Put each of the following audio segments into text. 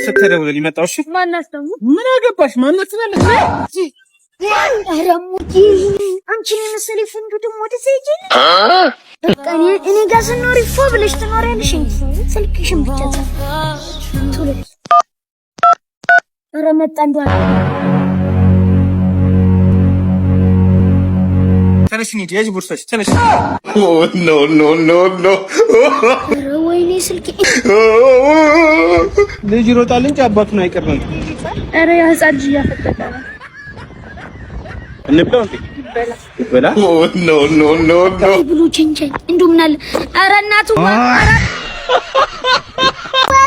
ስትደውል ይመጣው እሺ ማናት ደግሞ ምን አገባሽ ማናት ትላለች አረሙጂ አንቺ ለምሳሌ ፍንዱ ደግሞ ወደዚህ ሂጂ በቃ እኔ ጋር ስኖር ይፎ ብለሽ ትኖሪያለሽ ስልክሽን ብቻ ቶሎ ረመጣ እንደው ተነሽ እንሂድ ያዥ ቦርሳሽ ተነሽ ኖ ኖ ኖ ኖ ወይኔ ስልክ ልጅ ይሮጣል እንጂ አባቱን አይቀርም አረ ያ ህፃን ልጅ ያፈጠጠ ነው እንብላው ይበላ ኖ ኖ ኖ ኖ ብሉ ቸንቸን እንደው ምን አለ አረ እናቱ አረ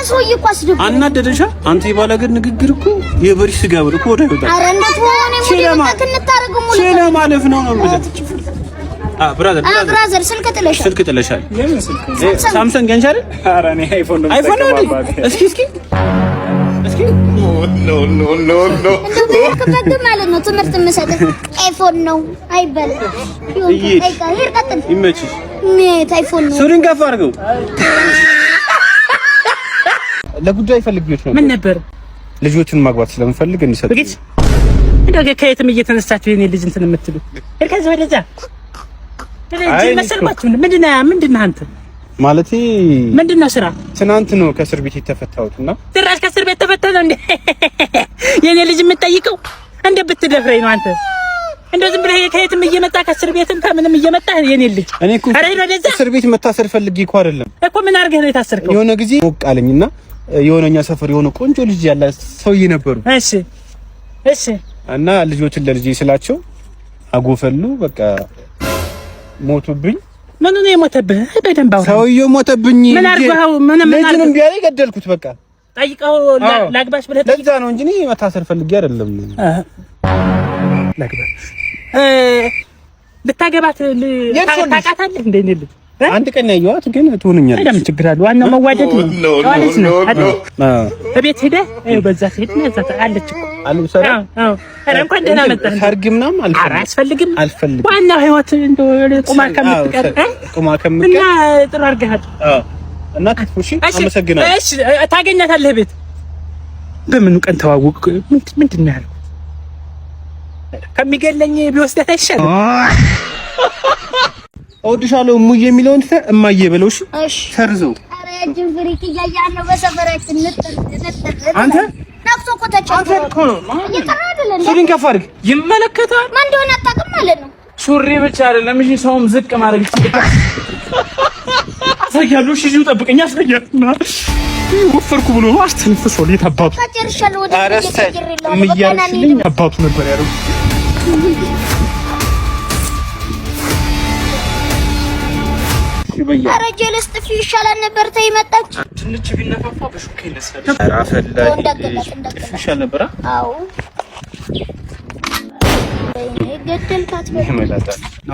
ሰውዬ እኮ አስደብ አናደደሻ አንተ የባላገር ንግግር እኮ የበሪ ስጋ ብሎ እኮ ወደ ይወጣ አረ እንዳት ሆነ ሙሉ ተንታረጉ ሙሉ ሼላ ማለፍ ነው ብለህ ብራዘር ስልክ ጥለሻል ሳምሰንግ ገንሻ አይደል ኧረ እኔ አይፎን ነው እስኪ ኖ ኖ ኖ ኖ ከፈት ማለት ነው ትምህርት የምሰጥህ አይፎን ነው አይበልም ይቀጥል ይመችሽ ኔት አይፎን ነው ሱሪን ከፍ አድርገው ለጉዳይ ፈልግዮት ነው ምን ነበር ልጆችን ማግባት ስለምፈልግ እንሰጥ በግጭ እንደው ከየትም እየተነሳችሁ የኔ ልጅ እንትን የምትሉ እርካዝ ወደዛ እዚህ መሰልኳችሁ ምንድነው አንተ ማለቴ ምንድነው ስራ ትናንት ነው ከእስር ቤት የተፈታሁትና ድራሽ ከእስር ቤት ተፈታህ እንዴ የኔ ልጅ የምትጠይቀው እንደ ብትደፍረኝ ነው አንተ እንደው ዝም ብለህ ከየትም እየመጣ ከእስር ቤትም ከምንም እየመጣ የኔ ልጅ እኔ እኮ እስር ቤት መታሰር ፈልጌ እኮ አይደለም እኮ ምን አድርገህ ነው የታሰርከው የሆነ ጊዜ ሞቅ አለኝና የሆነኛ ሰፈር የሆነ ቆንጆ ልጅ ያለ ሰውዬ ነበሩ እሺ እና ልጆችን ለልጄ ስላቸው አጎፈሉ በቃ ሞቱብኝ ምኑ ነው የሞተብህ በደንብ አውራ ሰውዬው ሞተብኝ ምን አርገው ምን ልጅንም ቢያይ ገደልኩት በቃ ጠይቀው ላግባሽ ብለህ ለዛ ነው እንጂ እኔ መታሰር ፈልጌ አይደለም ላግባሽ ልታገባት ታውቃታለህ እንደ እኔ ልጅ አንድ ቀን ያየኋት ግን ትሆንኛለች አይደለም ችግር አለ ዋናው መዋደድ ነው ማለት ነው እቤት ሄደህ በዛ ሄድ ነው እዛ አለች እኮ አልብሰራ አረ እንኳን ደህና መጣህ ሰርግ ምናምን አልፈልግም ዋናው ህይወት እንደው ቁማር ከምትቀር እና ጥሩ አድርገሃል እና ትፉሺ አመሰግናለሁ እሺ ታገኛታለህ ቤት በምኑ ቀን ተዋወቅ ምንድነው ያለው ከሚገለኝ ቢወስደት አይሻልም እወድሻለሁ እሙዬ የሚለውን እማዬ በለው እሺ ሰርዘው አረ ጅንፍሪክ እያያነው በሰፈራችን አንተ ናፍቶ ቆጣጫው እኮ ሱሪን ከፍ አድርግ ይመለከታል ማን እንደሆነ አታውቅም ማለት ነው ሱሪ ብቻ አይደለም እሺ ሰውም ዝቅ ማድረግ ይችላል አሳያለሁ እሺ ይኸው ጠብቀኝ አሳያለሁ ወፈርኩ ብሎ አስተንፍሶ ሊት አባቱ ታጨርሻለሁ ወደ እምያልሽልኝ አባቱ ነበር ያለው አረ ጀለስ ጥፊ ይሻላል ነበር ተይ መጣች ትንሽ ቢነፋፋ በሹክ ይነሳል አራፈላሽ ይሻል ነበር አዎ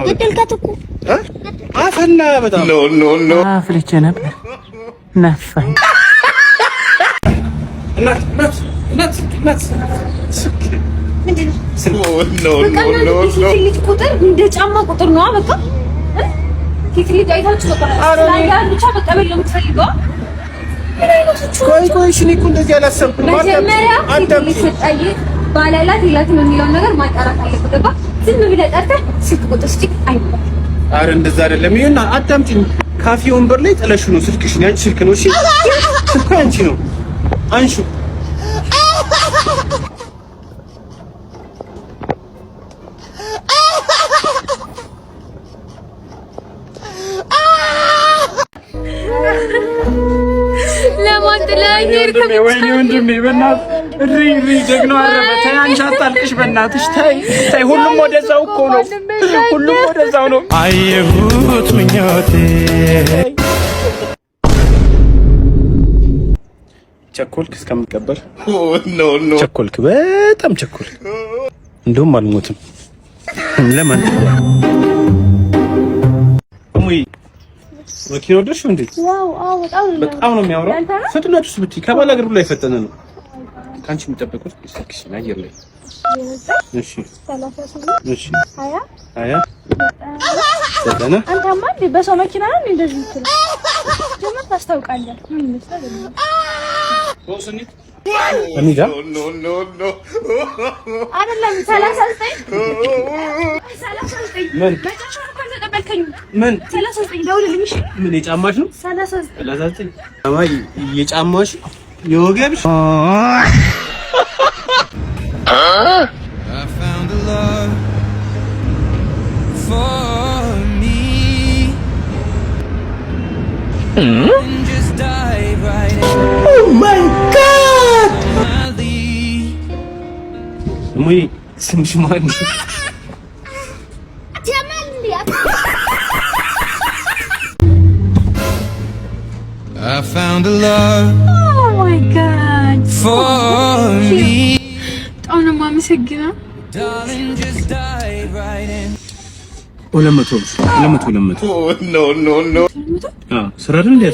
ገደልካት እኮ አፈላ በጣም ኖ ኖ ኖ አፍልቼ ነበር ነፋኝ እናት ኖ ኖ ኖ ቁጥር እንደ ጫማ ቁጥር ነው በቃ ቲክሊት አይታችሁ በቃ ላይ ብቻ መቀበል ነው የምትፈልገው ቆይ እሺ እኔ እኮ እንደዚህ አላሰብኩም መጀመሪያ ቲክሊት ባላላት ይላት ነው የሚለውን ነገር ማጣራት አለበት በቃ ዝም ብለህ ጠርተህ ስልክ ቁጥር እስቲ አይባል አረ እንደዛ አይደለም ይሄና አዳምጪኝ ካፌ ወንበር ላይ ጥለሽ ነው ስልክሽ ያንቺ ስልክ ነው እሺ ስልኩ ያንቺ ነው አንሹ ወንድሜ በእናትህ ጀግናው አረፈ ተይ አንቺ አታልቅሽ በእናትሽ ተይ ሁሉም ወደዛው እኮ ነው ሁሉም ወደዛው ነው አየሁት ምኞቴ ቸኮልክ እስከምትቀበር ኖ ኖ ቸኮልክ በጣም ቸኮልክ እንደውም አልሞትም ለማን እሙይ ወኪል ወደሽ እንዴ ዋው አው በጣም ነው የሚያምረው ፍጥነቱስ ብትይ ከባላገር ብሎ አይፈጠነ ነው ካንቺ የሚጠበቁት ስልክሽ አየር ላይ እሺ 38 እሺ 20 ዘጠና አንተማ በሰው መኪና ነው እንደዚህ ትል ጀመር ታስታውቃለህ ምን ይመስላል እንሂዳ አይደለም 39 ምን 39 ደውልልኝ። እሺ ምን የጫማሽ ነው? 39 አማይ የጫማሽ የወገብሽ ሙይ ስምሽ ማን ነው? I found a love. Oh my God. For me. Oh no, mama segina. Darling, just dive right in. Oh no no no. ስራ አይደል እንዴ?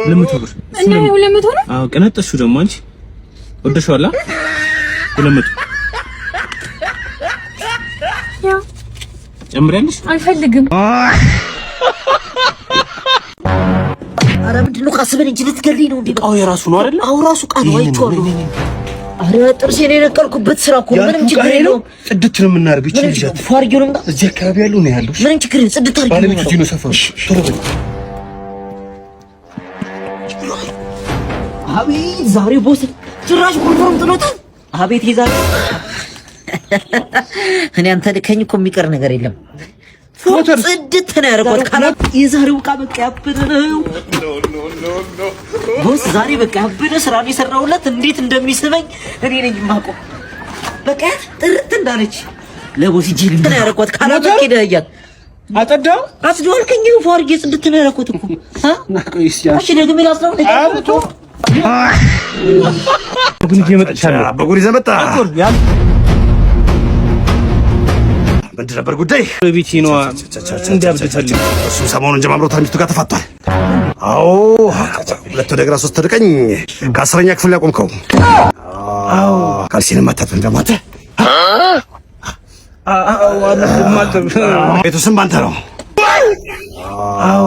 ለምቶ ብር እና ይሄ 200 ነው? አዎ ቀነጠሽው ደግሞ አንቺ ወደሽዋላ 200 ያው ጨምሪያለሽ? አልፈልግም። አረ ምንድን ነው ካስበን እንጂ ልትገልኝ ነው እንዴ? እቃው የራሱ ነው አይደል? አዎ ራሱ ቃል ነው አይቼዋለሁ። አረ ጥርሴን የነቀልኩበት ስራ እኮ ምንም ችግር የለውም። ጽድት ነው የምናደርገው። እቺ ልጅ ፋርጊው ነው እዚህ አካባቢ ያለው ነው ያለው። ምንም ችግር የለም። ጽድት አድርጊው። ባለቤቱ እዚህ ነው ሰፈሩ። ቶሎ በል። አቤት ዛሬ ቦስ ጭራሽ ኮንፈርም ጥሎታል። አቤት ይዛል። እኔ አንተ ልከኝ እኮ የሚቀር ነገር የለም። ጽድት ነው ያደረኩት። ካላ የዛሬው ዕቃ በቃ ያበደ ነው። ቦስ ዛሬ በቃ ያበደ ስራ ነው የሰራሁለት። እንዴት እንደሚስበኝ እኔ ነኝ የማውቀው። በቃ ጥርት እንዳለች ለቦስ እጂ ነው ያደረኩት። ካላ በቃ ይደያል። አጠዳው አስደው አልከኝ። ፋርጌ ጽድት ነው ያደረኩት እኮ እሺ ደግሜ ላስነው አውቶ ግን እየመጣቻለሁ። በጉሪ ዘመጣ ምንድን ነበር ጉዳይ? ቤቲ ነው እንዲያብድፈልግ እሱ ሰሞኑን ጀማምሮታል። ሚስቱ ጋር ተፋቷል። አዎ 2 ወደ ግራ 3 ወደ ቀኝ ከ10ኛ ክፍል ያቆምከው። አዎ ካልሲን ማታት እንደማተ ቤቱ ስም ባንተ ነው። አዎ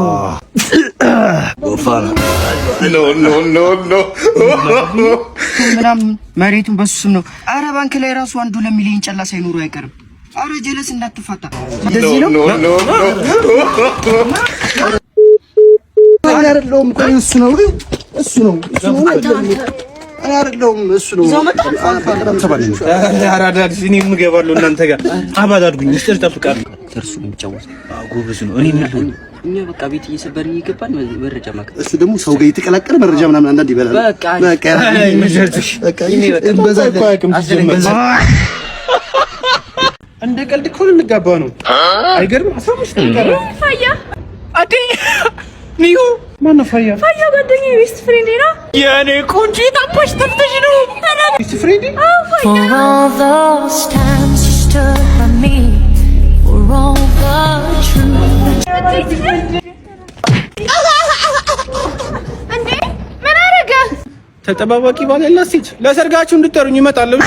ወፋራ ኖ ኖ ኖ ኖ ምናምን መሬቱን በሱ ስም ነው። አረ ባንክ ላይ ራሱ 1 ሚሊዮን ጨላ ሳይኖሩ አይቀርም። አረ ጀለስ እንዳትፋታ እንደዚህ ነው። አይደለም ቆይ እሱ ነው አራዳ እኔ የምገባለሁ እናንተ ጋር አባድ አድርጉኝ። ምስጢር እጠብቃለሁ። ተርሱ የሚጫወት ጎበዝ ነው። እኔ ምን እኛ በቃ ቤት እየሰበርን ይገባል። መረጃ ማከት እሱ ደግሞ ሰው ጋር የተቀላቀለ መረጃ ምናምን አንዳንድ ይበላል። በቃ እንደ ቀልድ እኮ እንጋባ ነው። አይገርም? 15 ቀረ። ፋያ አዲ ኒዩ ማነው ፋያ? ፋያ ጓደኛዬ ቤስት ፍሬንዴ ነው። የኔ ቆንጆ ታባሽ ተፍተሽ ነው ቤስት ፍሬንዴ? ፋያ all those times you stood by me for all the truth. እንዴ ምን አደረገ? ተጠባባቂ ባለላ ሴት ለሰርጋችሁ እንድጠሩኝ ይመጣለሁ።